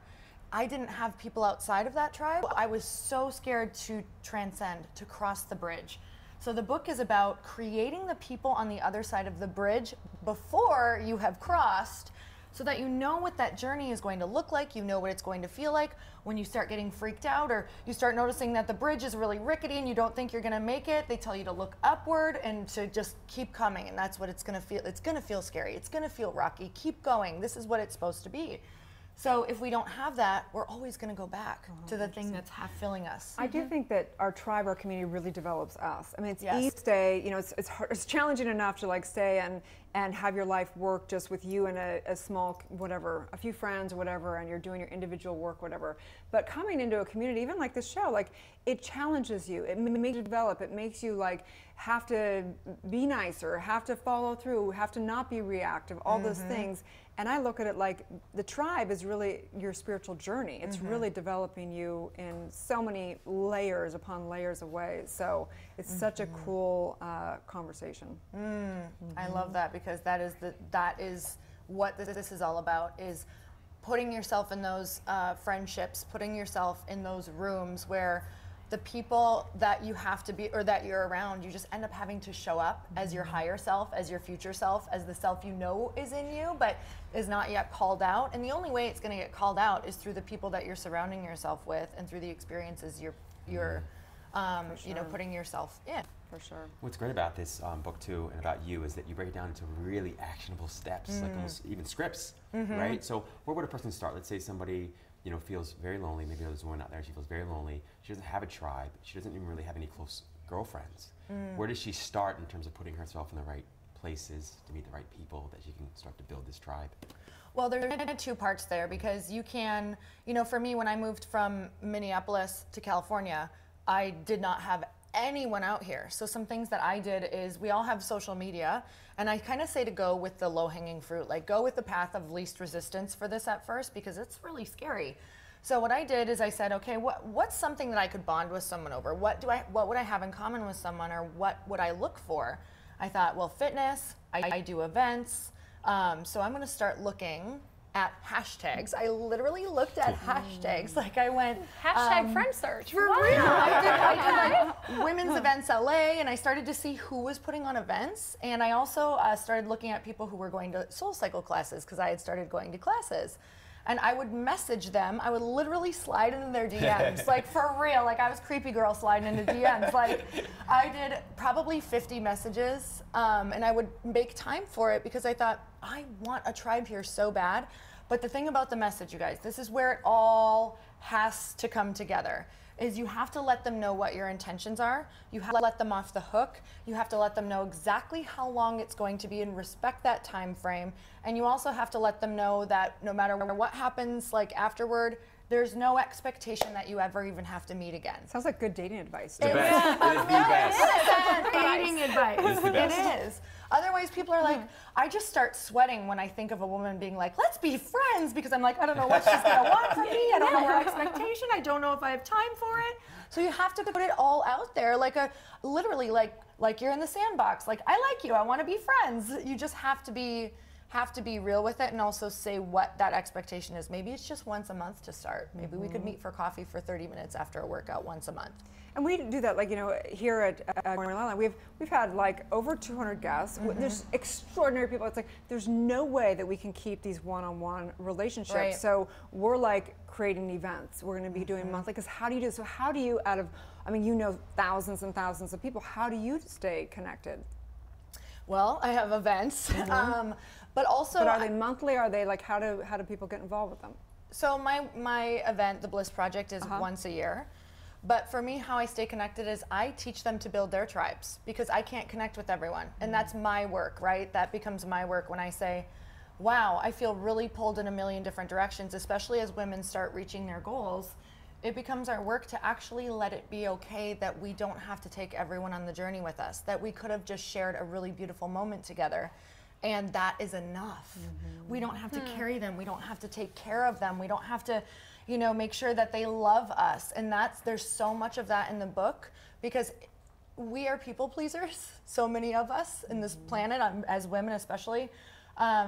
I didn't have people outside of that tribe. I was so scared to transcend, to cross the bridge. So the book is about creating the people on the other side of the bridge before you have crossed, so that you know what that journey is going to look like, you know what it's going to feel like when you start getting freaked out or you start noticing that the bridge is really rickety and you don't think you're gonna make it. They tell you to look upward and to just keep coming, and that's what it's gonna feel. It's gonna feel scary, it's gonna feel rocky, keep going, this is what it's supposed to be. So if we don't have that, we're always going to go back to the thing that's half filling us. I do think that our tribe, our community really develops us. I mean, it's Yes. easy to stay, you know, it's hard, it's challenging enough to like stay and have your life work just with you and a small, whatever, a few friends or whatever, and you're doing your individual work, whatever. But coming into a community, even like this show, like it challenges you, it makes you develop, it makes you like have to be nicer, have to follow through, have to not be reactive, all those things. And I look at it like the tribe is really your spiritual journey. It's really developing you in so many layers upon layers of ways. So it's such a cool conversation. I love that, because that is what this is all about, is putting yourself in those friendships, putting yourself in those rooms where the people that you have to be, or that you're around, you just end up having to show up as your higher self, as your future self, as the self you know is in you, but is not yet called out. And the only way it's going to get called out is through the people that you're surrounding yourself with, and through the experiences you're you know, putting yourself in. For sure. What's great about this book too, and about you, is that you break it down into really actionable steps, like almost even scripts, right? So where would a person start? Let's say somebody, you know, feels very lonely. Maybe there's a woman out there, she feels very lonely. She doesn't have a tribe. She doesn't even really have any close girlfriends. Where does she start in terms of putting herself in the right places to meet the right people that she can start to build this tribe? Well, there's kind of two parts there, because you can, you know, for me, when I moved from Minneapolis to California, I did not have anyone out here. So some things that I did is, we all have social media, and I kind of say to go with the low-hanging fruit, like go with the path of least resistance for this at first, because it's really scary. So what I did is I said, okay, what's something that I could bond with someone over? What would I have in common with someone, or what would I look for? I thought, well, fitness, I do events, so I'm gonna start looking at hashtags. I literally looked at hashtags. Like I went Hashtag friend search. For real. I did like women's events LA, and I started to see who was putting on events. And I also started looking at people who were going to Soul Cycle classes, because I had started going to classes. And I would message them. I would literally slide into their DMs, like for real. Like I was creepy girl sliding into DMs. Like I did probably 50 messages, and I would make time for it, because I thought, I want a tribe here so bad. But the thing about the message, you guys, this is where it all has to come together, is you have to let them know what your intentions are. You have to let them off the hook. You have to let them know exactly how long it's going to be and respect that time frame. And you also have to let them know that no matter what happens, like afterward, there's no expectation that you ever even have to meet again. Sounds like good dating advice. The best. It is the best. It is dating advice. It is the best. It is. Otherwise, people are like, I just start sweating when I think of a woman being like, let's be friends, because I'm like, I don't know what she's gonna want from me. I don't know her expectation. I don't know if I have time for it. So you have to put it all out there, like literally like you're in the sandbox. Like, I like you, I want to be friends. You just have to be real with it, and also say what that expectation is. Maybe it's just once a month to start. Maybe we could meet for coffee for 30 minutes after a workout once a month. And we do that, like, you know, here at Morning LaLa Land, we've had like over 200 guests. There's extraordinary people. It's like there's no way that we can keep these one-on-one relationships. Right. So we're like creating events. We're going to be doing monthly. Because how do you do? So how do you, out of, I mean, you know, thousands and thousands of people. How do you stay connected? Well, I have events, but also. But are they monthly? Are they like, how do people get involved with them? So my event, the Bliss Project, is once a year. But for me, how I stay connected is I teach them to build their tribes, because I can't connect with everyone. And that's my work, right? That becomes my work when I say, wow, I feel really pulled in a million different directions, especially as women start reaching their goals. It becomes our work to actually let it be okay that we don't have to take everyone on the journey with us, that we could have just shared a really beautiful moment together. And that is enough. We don't have to carry them. We don't have to take care of them. We don't have to, you know, make sure that they love us. And there's so much of that in the book, because we are people pleasers, so many of us in this planet, as women especially.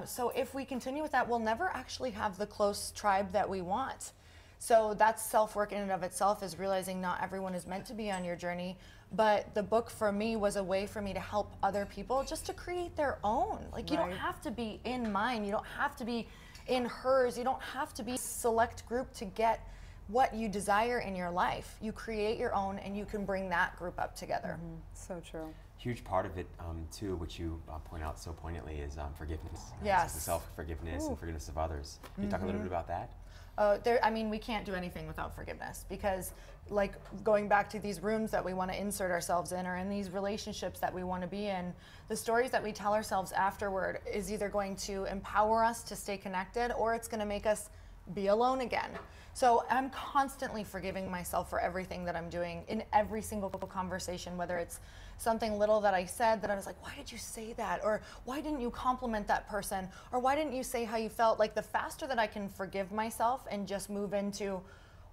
So if we continue with that, we'll never actually have the close tribe that we want. So that's self-work in and of itself, is realizing not everyone is meant to be on your journey. But the book for me was a way for me to help other people just to create their own. Like, you don't have to be in mine. You don't have to be in hers. You don't have to be a select group to get what you desire in your life. You create your own, and you can bring that group up together. So true. huge part of it too, which you point out so poignantly, is forgiveness. Yes. The self-forgiveness and forgiveness of others. Can you talk a little bit about that? I mean, we can't do anything without forgiveness, because like going back to these rooms that we want to insert ourselves in, or in these relationships that we want to be in, the stories that we tell ourselves afterward is either going to empower us to stay connected, or it's going to make us be alone again. So I'm constantly forgiving myself for everything that I'm doing in every single conversation, whether it's something little that I said that I was like, why did you say that? Or why didn't you compliment that person? Or why didn't you say how you felt? Like, the faster that I can forgive myself and just move into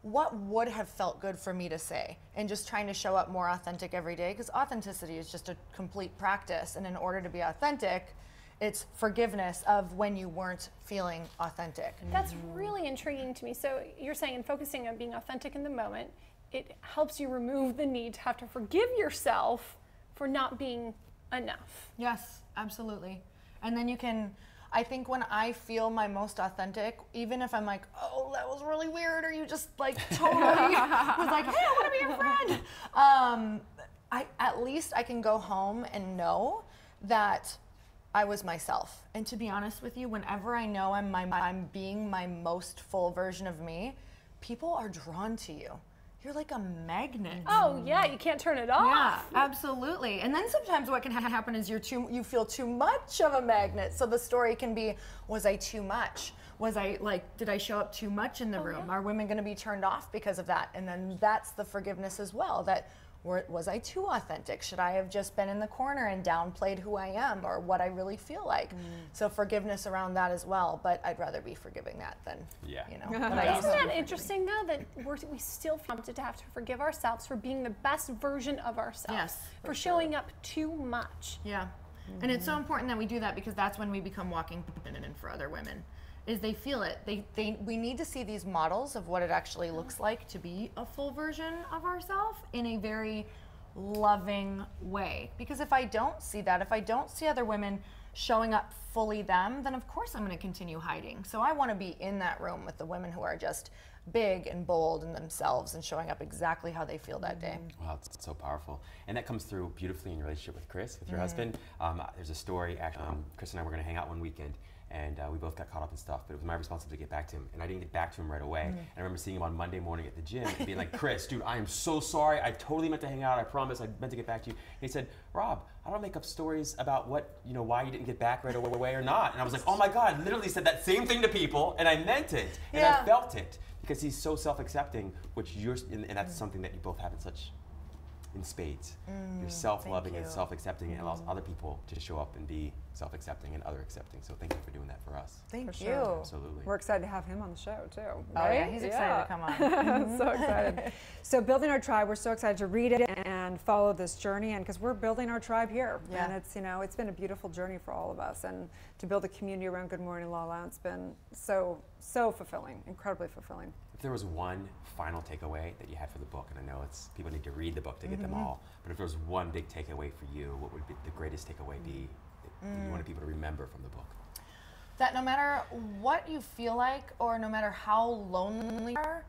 what would have felt good for me to say, and just trying to show up more authentic every day, because authenticity is just a complete practice. And in order to be authentic, it's forgiveness of when you weren't feeling authentic. That's really intriguing to me. So you're saying, focusing on being authentic in the moment, it helps you remove the need to have to forgive yourself for not being enough. Yes, absolutely. And then you can, I think when I feel my most authentic, even if I'm like, oh, that was really weird, or you just like totally was like, hey, I want to be your friend. At least I can go home and know that I was myself. And to be honest with you, whenever I know I'm being my most full version of me, people are drawn to you. You're like a magnet. Oh yeah, you can't turn it off. Yeah, absolutely. And then sometimes what can happen is you feel too much of a magnet. So the story can be, was I too much? Was I like, did I show up too much in the room? Yeah. Are women going to be turned off because of that? And then that's the forgiveness as well. That, was I too authentic? Should I have just been in the corner and downplayed who I am or what I really feel like? So forgiveness around that as well, but I'd rather be forgiving that than, you know. Isn't that interesting though, that we still feel to have to forgive ourselves for being the best version of ourselves? Yes, for showing up too much. Yeah, and it's so important that we do that, because that's when we become walking and for other women. Is they feel it. We need to see these models of what it actually looks like to be a full version of ourselves in a very loving way. Because if I don't see that, if I don't see other women showing up fully them, then of course I'm going to continue hiding. So I want to be in that room with the women who are just big and bold in themselves and showing up exactly how they feel that day. Wow, it's so powerful. And that comes through beautifully in your relationship with Chris, with your husband. There's a story, actually, Chris and I were going to hang out one weekend, and we both got caught up in stuff, but it was my responsibility to get back to him, and I didn't get back to him right away. And I remember seeing him on Monday morning at the gym and being like, Chris, dude, I am so sorry. I totally meant to hang out. I promise. I meant to get back to you. And he said, Rob, I don't make up stories about what, why you didn't get back right away or not. And I was like, oh my God, I literally said that same thing to people, and I meant it, and I felt it. Because he's so self-accepting, which and that's something that you both have in spades. You're self-loving and self-accepting, and allows other people to show up and be self-accepting and other-accepting. So thank you for doing that for us. Thank you. Absolutely. We're excited to have him on the show too. Right? Oh yeah, he's excited to come on. So excited. So building our tribe, we're so excited to read it and follow this journey, and because we're building our tribe here, and it's it's been a beautiful journey for all of us, and to build a community around Good Morning LaLa, it's been so fulfilling, incredibly fulfilling. If there was one final takeaway that you had for the book, and I know people need to read the book to get them all, but if there was one big takeaway for you, what would be the greatest takeaway be that you wanted people to remember from the book? That no matter what you feel like, or no matter how lonely you are,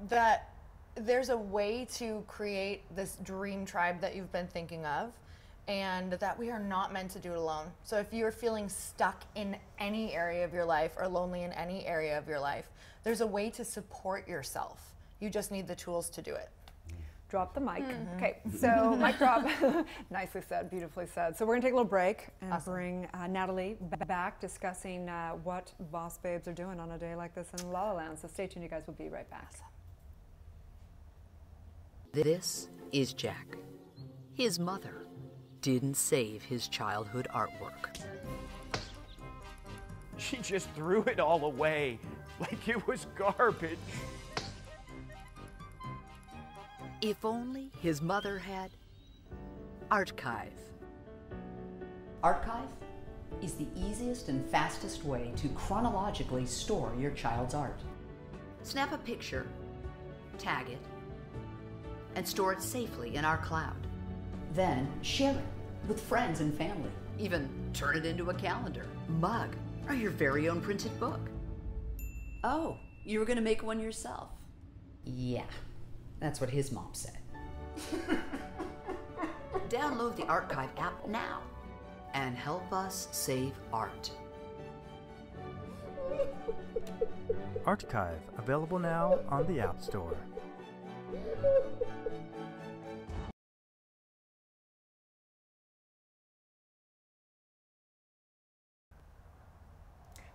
that there's a way to create this dream tribe that you've been thinking of, and that we are not meant to do it alone. So if you're feeling stuck in any area of your life, or lonely in any area of your life, there's a way to support yourself. You just need the tools to do it. Drop the mic. Okay, so mic drop. Nicely said, beautifully said. So we're gonna take a little break and bring Natalie back, discussing what boss babes are doing on a day like this in La La Land. So stay tuned, you guys. We'll be right back. This is Jack. His mother didn't save his childhood artwork. She just threw it all away like it was garbage. If only his mother had Archive. Archive is the easiest and fastest way to chronologically store your child's art. Snap a picture, tag it, and store it safely in our cloud. Then share it with friends and family. Even turn it into a calendar, mug, or your very own printed book. Oh, you were going to make one yourself? Yeah, that's what his mom said. Download the Archive app now and help us save art. Archive, available now on the App Store.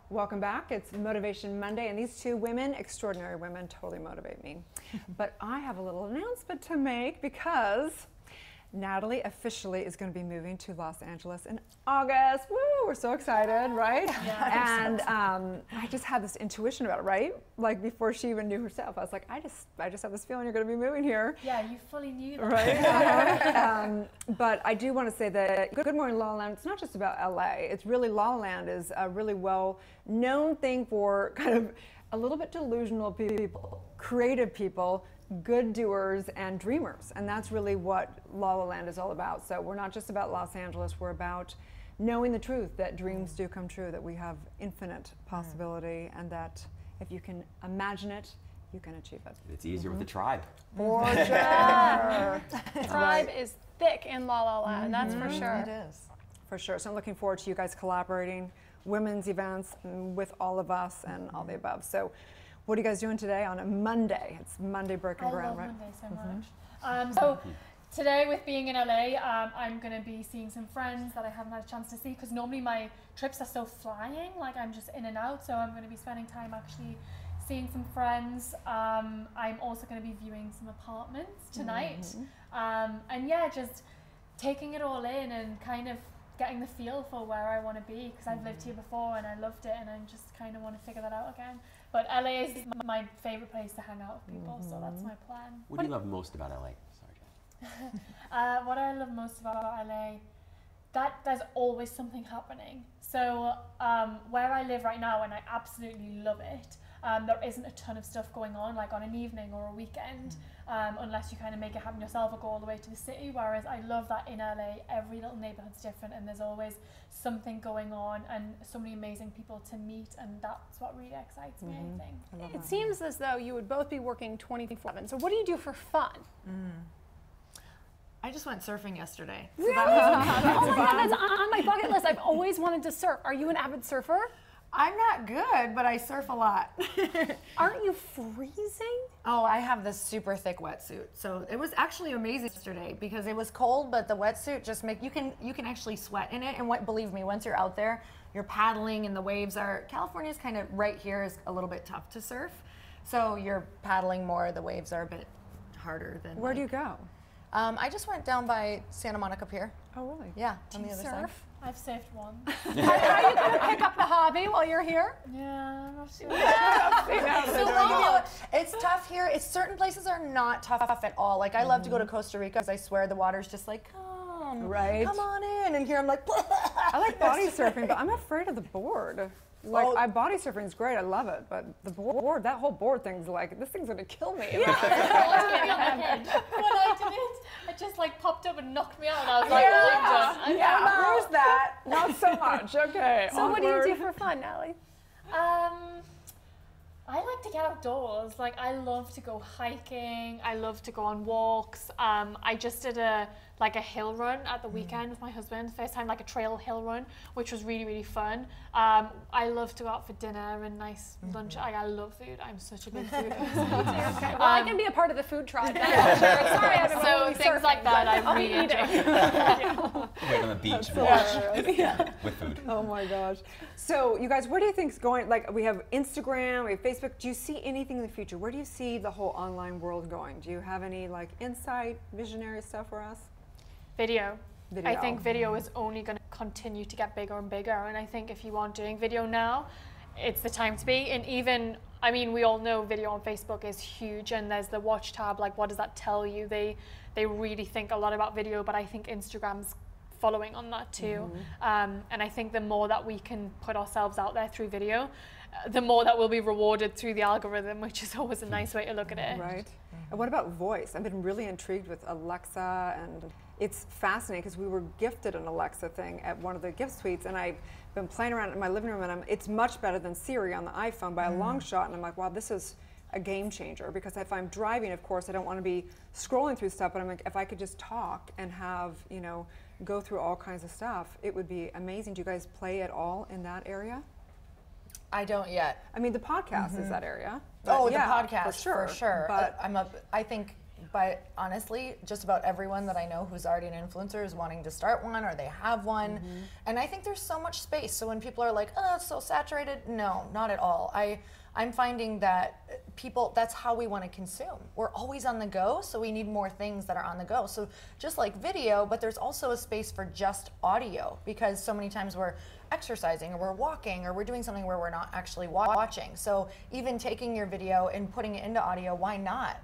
Welcome back. It's Motivation Monday, and these two women, extraordinary women, totally motivate me. But I have a little announcement to make because Natalie officially is going to be moving to Los Angeles in August. Woo! We're so excited, right? Yeah, and I just had this intuition about it, right? Like before she even knew herself, I was like, I just have this feeling you're going to be moving here. Yeah, you fully knew that. Right? But I do want to say that Good Morning LaLa Land, it's not just about LA. It's really, LaLa Land is a really well-known thing for kind of a little bit delusional people, creative people, good doers and dreamers, and that's really what LaLa Land is all about. So we're not just about Los Angeles, we're about knowing the truth that dreams do come true, that we have infinite possibility, and that if you can imagine it, you can achieve it. It's easier with the tribe. For sure. Tribe is thick in LaLa Land, that's for sure. It is. For sure. So I'm looking forward to you guys collaborating, women's events with all of us and all the above. So what are you guys doing today on a Monday? It's Monday breaking ground, right? I love Monday so much. So today, with being in LA, I'm going to be seeing some friends that I haven't had a chance to see, because normally my trips are so flying, like I'm just in and out. So I'm going to be spending time actually seeing some friends. I'm also going to be viewing some apartments tonight. And yeah, just taking it all in and kind of getting the feel for where I want to be, because I've lived here before and I loved it, and I just kind of want to figure that out again. But LA is my favorite place to hang out with people, so that's my plan. What do you love most about LA? Sorry, Jen. What I love most about LA, that there's always something happening. So where I live right now, and I absolutely love it, there isn't a ton of stuff going on, like on an evening or a weekend, unless you kind of make it happen yourself or go all the way to the city. Whereas I love that in LA, every little neighborhood's different, and there's always something going on and so many amazing people to meet, and that's what really excites me, I think. It seems as though you would both be working 24/7. So what do you do for fun? I just went surfing yesterday. So really? Oh my God, that's on my bucket list. I've always wanted to surf. Are you an avid surfer? I'm not good, but I surf a lot. Aren't you freezing? Oh, I have this super thick wetsuit. So it was actually amazing yesterday because it was cold, but the wetsuit just you can actually sweat in it. And believe me, once you're out there, you're paddling and the waves are, California's kind of right here is a little bit tough to surf. So you're paddling more, the waves are a bit harder than. Where do you go? I just went down by Santa Monica Pier. Oh, really? Yeah, on the other side. I've surfed once. Are you going to pick up the hobby while you're here? Yeah, I'm not sure. It's tough here. Certain places are not tough at all. Like I love to go to Costa Rica because I swear the water's just like, come on in. And here I'm like, I like body surfing, but I'm afraid of the board. Like, body surfing is great, I love it, but the board, that whole board thing's like, this thing's gonna kill me. Yeah. When I did it, it just like popped up and knocked me out, and I was like, I'm done. Yeah, where's that? Not so much, okay. So what do you do for fun, Natalie? I like to get outdoors. Like I love to go hiking. I love to go on walks. I just did a hill run at the weekend with my husband. First time like a trail hill run, which was really, really fun. I love to go out for dinner and nice lunch. I love food. I'm such a big food person. Okay. Well, I can be a part of the food tribe. Then. Sorry, I've been so things like that I really enjoy. Wait on the beach and watch with food. Oh my gosh. So you guys, where do you think it's going? Like we have Instagram, we have Facebook. Do you see anything in the future? Where do you see the whole online world going? Do you have any like insight, visionary stuff for us? Video. I think video is only going to continue to get bigger and bigger, and I think if you aren't doing video now, it's the time to be. And even, I mean, we all know video on Facebook is huge, and there's the watch tab, like what does that tell you? They really think a lot about video, but I think Instagram's following on that too. And I think the more that we can put ourselves out there through video, the more that we'll be rewarded through the algorithm, which is always a nice way to look at it. Right. And what about voice? I've been really intrigued with Alexa, and it's fascinating because we were gifted an Alexa thing at one of the gift suites, and I've been playing around in my living room, and it's much better than Siri on the iPhone by a long shot, and I'm like, wow, this is a game changer, because if I'm driving, of course, I don't want to be scrolling through stuff, but I'm like, if I could just talk and have, you know, go through all kinds of stuff, it would be amazing. Do you guys play at all in that area? I don't yet. I mean, the podcast is that area. Oh, yeah, the podcast, for sure. But I think, but honestly, just about everyone that I know who's already an influencer is wanting to start one, or they have one. And I think there's so much space. So when people are like, oh, it's so saturated, no, not at all. I'm finding that people, that's how we want to consume. We're always on the go, so we need more things that are on the go. So just like video, but there's also a space for just audio, because so many times we're exercising or we're walking or we're doing something where we're not actually watching. So even taking your video and putting it into audio, why not?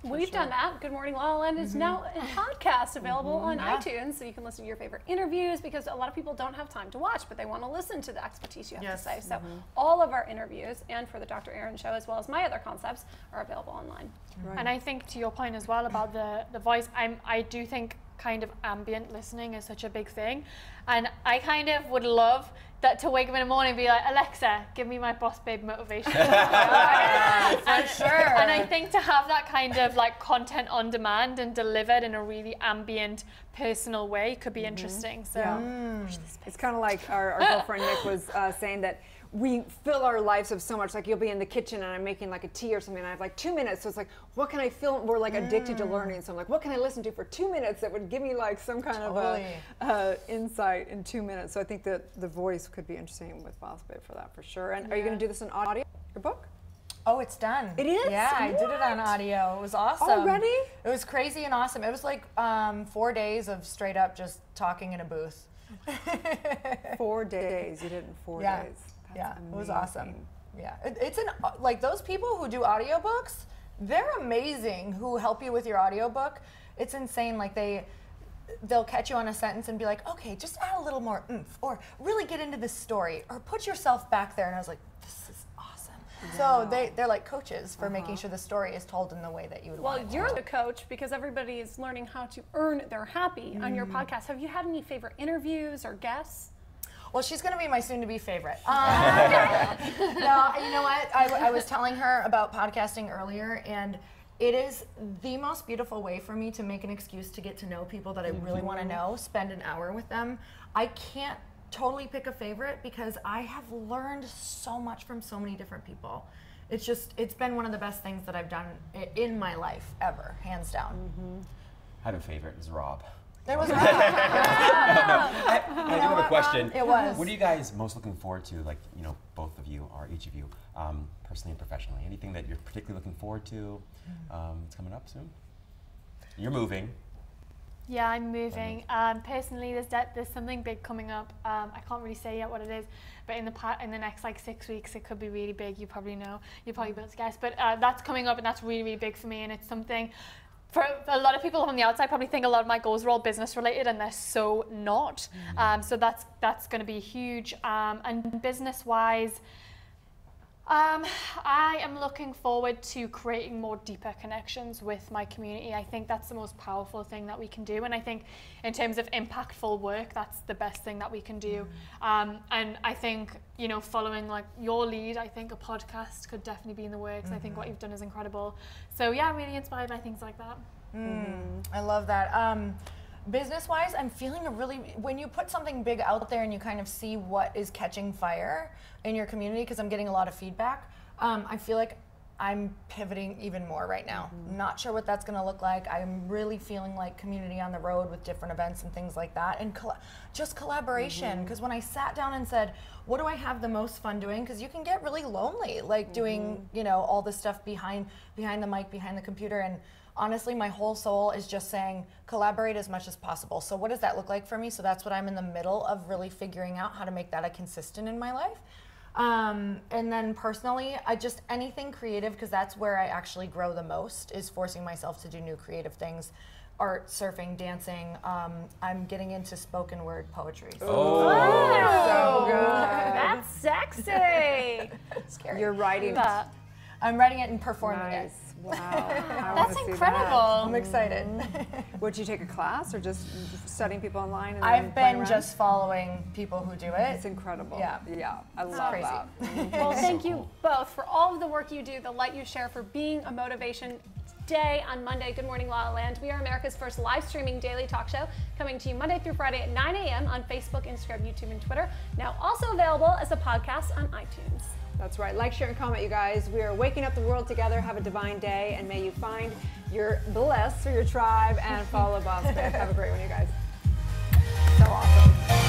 We've done that. Good Morning LaLa Land is now a podcast available on iTunes, so you can listen to your favorite interviews, because a lot of people don't have time to watch, but they want to listen to the expertise you have to say. So all of our interviews, and for the Dr. Erin show, as well as my other concepts, are available online. And I think, to your point as well about the voice, I do think kind of ambient listening is such a big thing, and I kind of would love that to wake up in the morning and be like, Alexa, give me my boss babe motivation. For sure. And I think to have that kind of like content on demand and delivered in a really ambient, personal way could be interesting. So it's kind of like our girlfriend Nick was saying that we fill our lives with so much. Like, you'll be in the kitchen and I'm making like a tea or something, and I have like 2 minutes, so it's like, what can I film? We're like addicted to learning, so I'm like, what can I listen to for 2 minutes that would give me like some kind of insight in 2 minutes? So I think that the voice could be interesting with BOSSBABE for that, for sure. And are you going to do this in audio, your book? Oh, it's done. It is? Yeah, I did it on audio. It was awesome. Already? It was crazy and awesome. It was like 4 days of straight up just talking in a booth. 4 days. You did it in 4 days. That's it was awesome. Yeah, it's like those people who do audiobooks, they're amazing, who help you with your audiobook. It's insane. Like they'll catch you on a sentence and be like, okay, just add a little more oomph, or really get into this story, or put yourself back there. And I was like, this is awesome. So they're like coaches for making sure the story is told in the way that you would want it. Well, you're the coach, because everybody is learning how to earn their happy on your podcast. Have you had any favorite interviews or guests? Well, she's going to be my soon-to-be favorite. No, you know what? I was telling her about podcasting earlier, and it is the most beautiful way for me to make an excuse to get to know people that I really want to know, spend an hour with them. I can't totally pick a favorite, because I have learned so much from so many different people. It's been one of the best things that I've done in my life ever, hands down. I have a favorite, it's Rob. There was Rob. I do have a question. It was. What are you guys most looking forward to, like, you know, both of you, or each of you, personally and professionally? Anything that you're particularly looking forward to? It's coming up soon. You're moving. Yeah, I'm moving. Personally, there's something big coming up. I can't really say yet what it is, but in the next like 6 weeks, it could be really big. You probably know. You'll probably be able to guess. But that's coming up, and that's really, really big for me. And it's something, for a lot of people from the outside, probably think a lot of my goals are all business related, and they're so not. So that's going to be huge. And business wise, I am looking forward to creating more deeper connections with my community. I think that's the most powerful thing that we can do, and I think in terms of impactful work, that's the best thing that we can do. And I think, you know, following like your lead, I think a podcast could definitely be in the works. I think what you've done is incredible. So yeah, I'm really inspired by things like that. I love that. Business-wise, I'm feeling when you put something big out there and you kind of see what is catching fire in your community, because I'm getting a lot of feedback, I feel like I'm pivoting even more right now. Not sure what that's going to look like. I'm really feeling like community on the road with different events and things like that, and just collaboration. Because when I sat down and said, what do I have the most fun doing? Because you can get really lonely, like doing, you know, all this stuff behind the mic, behind the computer, and honestly, my whole soul is just saying collaborate as much as possible. So what does that look like for me? So that's what I'm in the middle of really figuring out, how to make that a consistent in my life. And then personally, anything creative, because that's where I actually grow the most, is forcing myself to do new creative things. Art, surfing, dancing. I'm getting into spoken word poetry. Oh, so good. That's sexy. Scary. You're writing. I'm writing it and performing it. Wow. I That's wanna see incredible. that. I'm excited. Would you take a class or just studying people online? And I've playing been around? just following people who do it. It's incredible. Yeah. Yeah. I love crazy. that. Well, thank you both for all of the work you do, the light you share, for being a motivation today on Monday. Good Morning LaLa Land. We are America's first live streaming daily talk show, coming to you Monday through Friday at 9 a.m. on Facebook, Instagram, YouTube, and Twitter. Now also available as a podcast on iTunes. That's right. Like, share, and comment, you guys. We are waking up the world together. Have a divine day, and may you find your bliss for your tribe and follow BOSSBABE. Have a great one, you guys. So awesome.